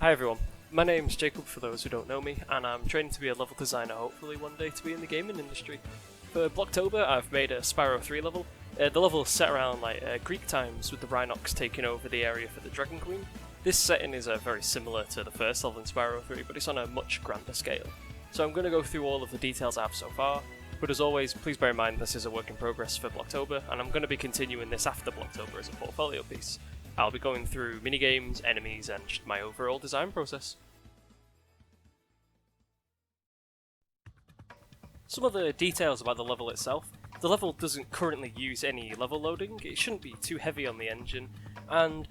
Hi everyone, my name's Jacob for those who don't know me, and I'm training to be a level designer hopefully one day to be in the gaming industry. For Blocktober I've made a Spyro 3 level. The level is set around Greek times with the Rhinox taking over the area for the Dragon Queen. This setting is very similar to the first level in Spyro 3, but it's on a much grander scale. So I'm going to go through all of the details I have so far, but as always please bear in mind this is a work in progress for Blocktober, and I'm going to be continuing this after Blocktober as a portfolio piece. I'll be going through minigames, enemies, and just my overall design process. Some of the details about the level itself. The level doesn't currently use any level loading, it shouldn't be too heavy on the engine, and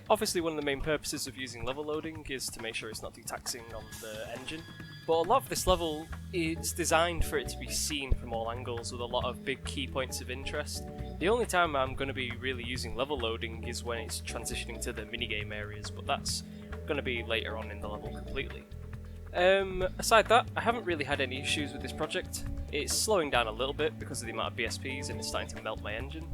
obviously one of the main purposes of using level loading is to make sure it's not too taxing on the engine, but a lot of this level is designed for it to be seen from all angles with a lot of big key points of interest. The only time I'm going to be really using level loading is when it's transitioning to the minigame areas, but that's going to be later on in the level completely. Aside that, I haven't really had any issues with this project. It's slowing down a little bit because of the amount of BSPs and it's starting to melt my engine,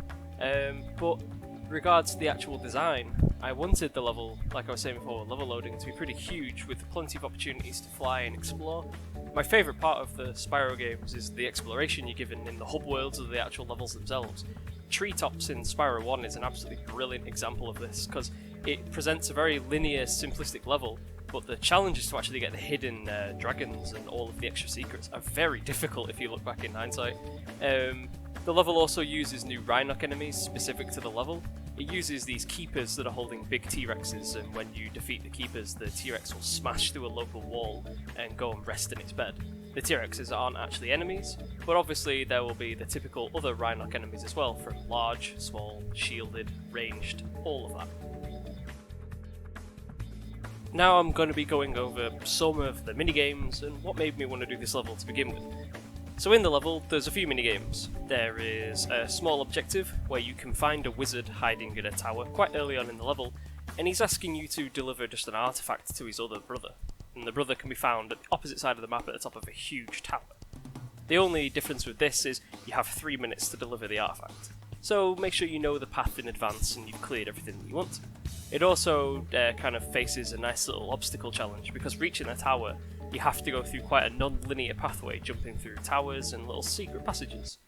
but regards to the actual design, I wanted the level, like I was saying before, level loading to be pretty huge with plenty of opportunities to fly and explore. My favourite part of the Spyro games is the exploration you're given in the hub worlds of the actual levels themselves. Treetops in Spyro 1 is an absolutely brilliant example of this because it presents a very linear, simplistic level, but the challenges to actually get the hidden dragons and all of the extra secrets are very difficult if you look back in hindsight. The level also uses new Rhinox enemies specific to the level. It uses these keepers that are holding big T-Rexes, and when you defeat the keepers, the T-Rex will smash through a local wall and go and rest in its bed. The T-Rexes aren't actually enemies, but obviously there will be the typical other Rhinox enemies as well, from large, small, shielded, ranged, all of that. Now I'm going to be going over some of the minigames and what made me want to do this level to begin with. So in the level, there's a few minigames. There is a small objective where you can find a wizard hiding in a tower quite early on in the level, and he's asking you to deliver just an artifact to his other brother, and the brother can be found at the opposite side of the map at the top of a huge tower. The only difference with this is you have 3 minutes to deliver the artifact, so make sure you know the path in advance and you've cleared everything that you want. It also kind of faces a nice little obstacle challenge, because reaching the tower you have to go through quite a non-linear pathway, jumping through towers and little secret passages.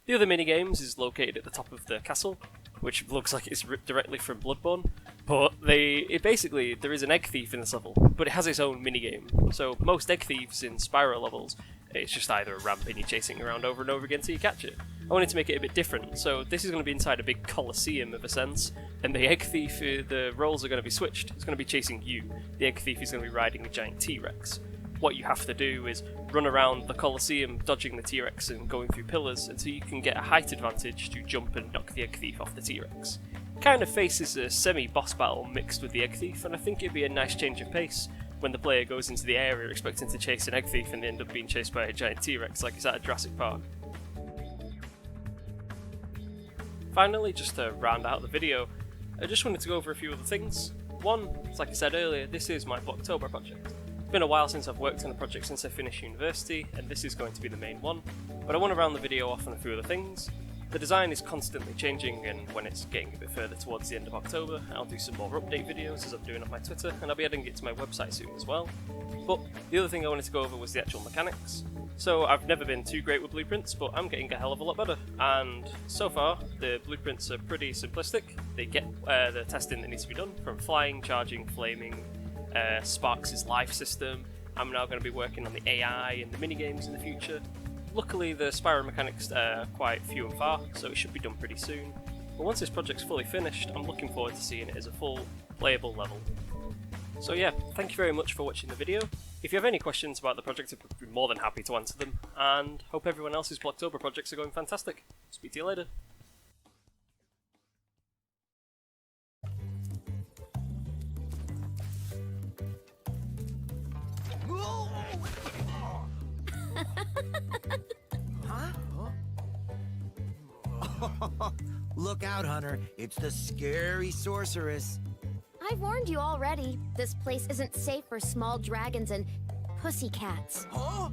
The other minigames is located at the top of the castle, which looks like it's ripped directly from Bloodborne, but there is an egg thief in this level, but it has its own minigame. So most egg thieves in Spyro levels, it's just either a ramp and you're chasing around over and over again till you catch it. I wanted to make it a bit different, so this is going to be inside a big coliseum of a sense, and the egg thief, the roles are going to be switched. It's going to be chasing you. The egg thief is going to be riding a giant T-Rex. What you have to do is run around the Colosseum dodging the T-Rex and going through pillars until you can get a height advantage to jump and knock the Egg Thief off the T-Rex. Kind of faces a semi-boss battle mixed with the Egg Thief, and I think it'd be a nice change of pace when the player goes into the area expecting to chase an Egg Thief and they end up being chased by a giant T-Rex like it's at a Jurassic Park. Finally, just to round out the video, I just wanted to go over a few other things. One, like I said earlier, this is my Blocktober project. It's been a while since I've worked on a project since I finished university, and this is going to be the main one, but I want to round the video off on a few other things. The design is constantly changing, and when it's getting a bit further towards the end of October, I'll do some more update videos as I'm doing on my Twitter, and I'll be adding it to my website soon as well. But the other thing I wanted to go over was the actual mechanics. So I've never been too great with blueprints, but I'm getting a hell of a lot better, and so far the blueprints are pretty simplistic. They get the testing that needs to be done, from flying, charging, flaming, Sparks' life system. I'm now going to be working on the AI and the minigames in the future. Luckily the Spyro mechanics are quite few and far, so it should be done pretty soon. But once this project's fully finished, I'm looking forward to seeing it as a full, playable level. So yeah, thank you very much for watching the video. If you have any questions about the project, I'd be more than happy to answer them, and hope everyone else's Blocktober projects are going fantastic. Speak to you later. Look out, Hunter. It's the scary sorceress. I've warned you already. This place isn't safe for small dragons and pussycats. Huh?